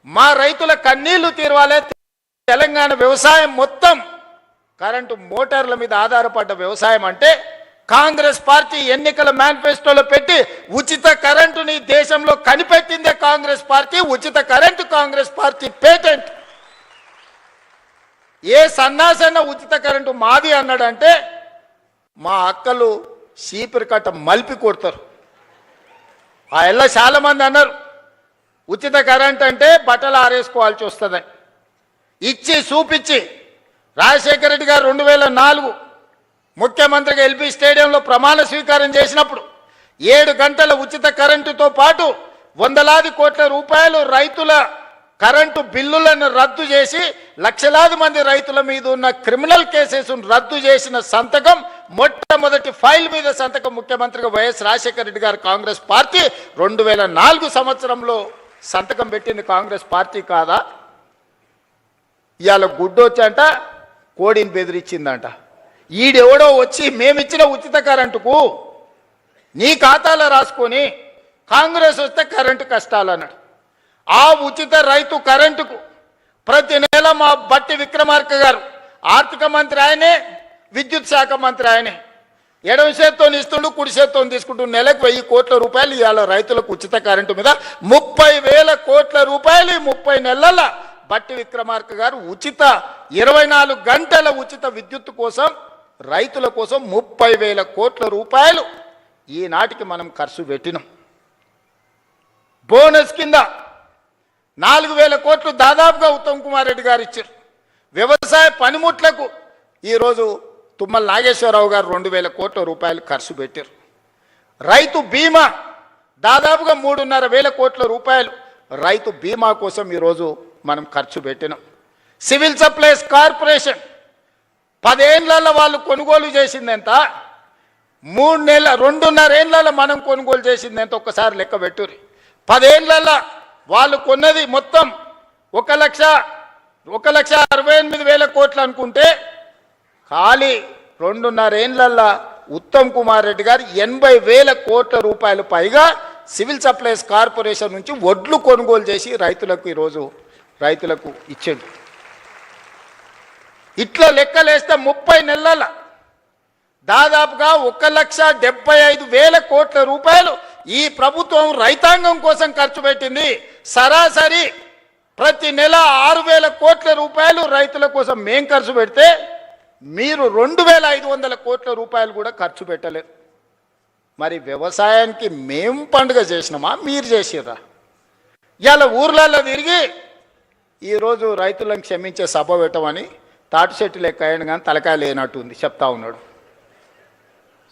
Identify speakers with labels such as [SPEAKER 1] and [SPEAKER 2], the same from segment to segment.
[SPEAKER 1] మా రైతుల కన్నీళ్లు తీరవాలే. తెలంగాణ వ్యవసాయం మొత్తం కరెంటు మోటార్ల మీద ఆధారపడ్డ వ్యవసాయం అంటే కాంగ్రెస్ పార్టీ ఎన్నికల మేనిఫెస్టోలో పెట్టి ఉచిత కరెంటుని దేశంలో కనిపెట్టిందే కాంగ్రెస్ పార్టీ. ఉచిత కరెంటు కాంగ్రెస్ పార్టీ పేటెంట్. ఏ సన్నాసన్న ఉచిత కరెంటు మాది అన్నాడంటే మా అక్కలు చీపిరి కట్ట మలిపి కొడతారు. ఆ ఎల్ల చాలా మంది అన్నారు ఉచిత కరెంట్ అంటే బట్టలు ఆరేసుకోవాల్సి వస్తుందని. ఇచ్చి చూపించి రాజశేఖర రెడ్డి గారు 2004 ముఖ్యమంత్రిగా ఎల్బీ స్టేడియంలో ప్రమాణ స్వీకారం చేసినప్పుడు 7 గంటల ఉచిత కరెంటుతో పాటు వందలాది కోట్ల రూపాయలు రైతుల కరెంటు బిల్లులను రద్దు చేసి లక్షలాది మంది రైతుల మీద ఉన్న క్రిమినల్ కేసెస్ను రద్దు చేసిన సంతకం, మొట్టమొదటి ఫైల్ మీద సంతకం ముఖ్యమంత్రిగా వైఎస్ రాజశేఖర రెడ్డి గారు కాంగ్రెస్ పార్టీ 2004 సంవత్సరంలో సంతకం పెట్టింది కాంగ్రెస్ పార్టీ కాదా? ఇవాళ గుడ్డొచ్చంట కోడిని బెదిరించిందంట. ఈడెవడో వచ్చి మేమిచ్చిన ఉచిత కరెంటుకు నీ ఖాతాలో రాసుకొని కాంగ్రెస్ వస్తే కరెంటు కష్టాలు అన్నాడు. ఆ ఉచిత రైతు కరెంటుకు ప్రతి నెల మా బట్టి విక్రమార్క గారు ఆర్థిక మంత్రి ఆయనే, విద్యుత్ శాఖ మంత్రి ఆయనే, ఎడమ చేత్తో ఇస్తుండు, కుడి చేత్తో తీసుకుంటూ నెలకు 1000 కోట్ల రూపాయలు ఇవాళ రైతులకు ఉచిత కరెంటు మీద 30,000 కోట్ల రూపాయలు 30 నెలల బట్టి విక్రమార్క గారు ఉచిత 24 గంటల ఉచిత విద్యుత్ కోసం రైతుల కోసం 30,000 కోట్ల రూపాయలు ఈనాటికి మనం ఖర్చు పెట్టినాం. బోనస్ కింద 4,000 కోట్లు దాదాపుగా ఉత్తమ్ కుమార్ రెడ్డి గారు ఇచ్చారు. వ్యవసాయ పనిముట్లకు ఈరోజు తుమ్మల నాగేశ్వరరావు గారు 2,000 కోట్ల రూపాయలు ఖర్చు పెట్టారు. రైతు బీమా దాదాపుగా 3,500 కోట్ల రూపాయలు రైతు బీమా కోసం ఈరోజు మనం ఖర్చు పెట్టినాం. సివిల్ సప్లైస్ కార్పొరేషన్ 10 ఏళ్లలో వాళ్ళు కొనుగోలు చేసింది ఎంత, 2.5 ఏళ్లలో మనం కొనుగోలు చేసింది ఎంత ఒక్కసారి లెక్క పెట్టుర్రి. 10 ఏళ్లలో వాళ్ళు కొన్నది మొత్తం 1,68,000 కోట్లు అనుకుంటే ఖాళీ 2.5 ఏళ్లలో ఉత్తమ్ కుమార్ రెడ్డి గారు 80,000 కోట్ల రూపాయలు పైగా సివిల్ సప్లైస్ కార్పొరేషన్ నుంచి వడ్లు కొనుగోలు చేసి రైతులకు ఈరోజు రైతులకు ఇచ్చింది. ఇట్లా లెక్కలేస్తే 30 నెలల దాదాపుగా 1,75,000 కోట్ల రూపాయలు ఈ ప్రభుత్వం రైతాంగం కోసం ఖర్చు పెట్టింది. సరాసరి ప్రతి నెల 6,000 కోట్ల రూపాయలు రైతుల కోసం మేం ఖర్చు పెడితే మీరు 2,500 కోట్ల రూపాయలు కూడా ఖర్చు పెట్టలేదు. మరి వ్యవసాయానికి మేం పండుగ చేసినామా, మీరు చేసిర్రా? ఇవాళ ఊర్లలో తిరిగి ఈరోజు రైతులను క్షమించే సభ పెట్టమని తాటి చెట్టులు ఎక్కువ అయ్యాడు కానీ తలకాయ లేనట్టుంది చెప్తా ఉన్నాడు.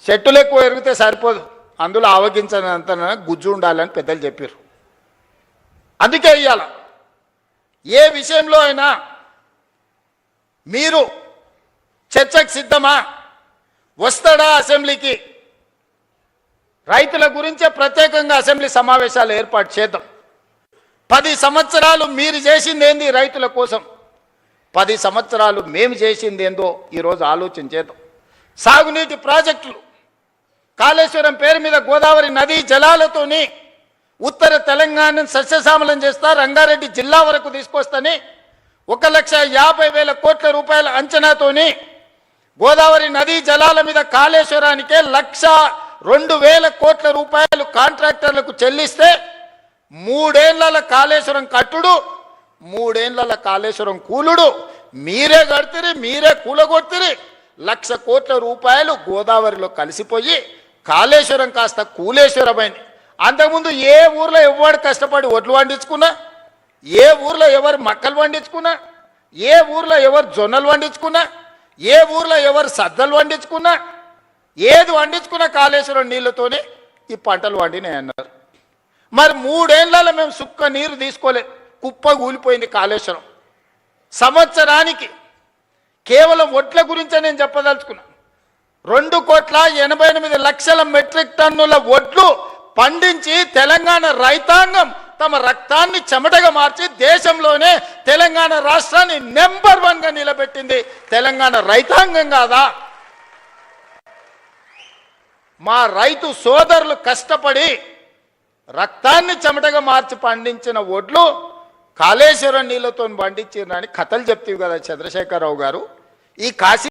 [SPEAKER 1] చెట్టులు ఎక్కువ ఎరిగితే సరిపోదు, అందులో ఆవగించనంత గుజ్జు ఉండాలని పెద్దలు చెప్పారు. అందుకే ఇవాళ ఏ విషయంలో అయినా మీరు చర్చకు సిద్ధమా, వస్తాడా అసెంబ్లీకి? రైతుల గురించే ప్రత్యేకంగా అసెంబ్లీ సమావేశాలు ఏర్పాటు చేద్దాం. 10 సంవత్సరాలు మీరు చేసింది ఏంది రైతుల కోసం, 10 సంవత్సరాలు మేము చేసింది ఏందో ఈరోజు ఆలోచన చేద్దాం. సాగునీటి ప్రాజెక్టులు, కాళేశ్వరం పేరు మీద గోదావరి నదీ జలాలతోని ఉత్తర తెలంగాణను సస్యశ్యామలం చేస్తా, రంగారెడ్డి జిల్లా వరకు తీసుకొస్తని 1,50,000 కోట్ల రూపాయల అంచనాతోని గోదావరి నదీ జలాల మీద కాళేశ్వరానికే 1,02,000 కోట్ల రూపాయలు కాంట్రాక్టర్లకు చెల్లిస్తే 3 ఏళ్ల కాళేశ్వరం కట్టుడు, 3 ఏళ్ల కాళేశ్వరం కూలుడు మీరే కడితిరి, మీరే కూలగొట్టిరి. 1,00,000 కోట్ల రూపాయలు గోదావరిలో కలిసిపోయి కాళేశ్వరం కాస్త కూలేశ్వరమైంది. అంతకుముందు ఏ ఊర్లో ఎవరు కష్టపడి ఒడ్లు పండించుకున్నా, ఏ ఊర్లో ఎవరు మక్కలు పండించుకున్నా, ఏ ఊర్లో ఎవరు జొన్నలు పండించుకున్నా, ఏ ఊర్లో ఎవరు సద్దలు పండించుకున్నా, ఏది పండించుకున్నా కాళేశ్వరం నీళ్ళతోనే ఈ పంటలు పండినాయి అన్నారు. మరి 3 ఏళ్లలో మేము సుక్క నీరు తీసుకోలేదు, కుప్ప కూలిపోయింది కాళేశ్వరం. సంవత్సరానికి కేవలం ఒడ్ల గురించే నేను చెప్పదలుచుకున్నా, 2,88,00,000 మెట్రిక్ టన్నుల ఒడ్లు పండించి తెలంగాణ రైతాంగం తమ రక్తాన్ని చెమటగా మార్చి దేశంలోనే తెలంగాణ రాష్ట్రాన్ని నెంబర్ 1గా నిలబెట్టింది తెలంగాణ రైతాంగం కాదా? మా రైతు సోదరులు కష్టపడి రక్తాన్ని చెమటగా మార్చి పండించిన ఒడ్లు కాళేశ్వరం నీళ్లతో పండించిరని కథలు చెప్తీవి కదా చంద్రశేఖరరావు గారు. ఈ కాశీ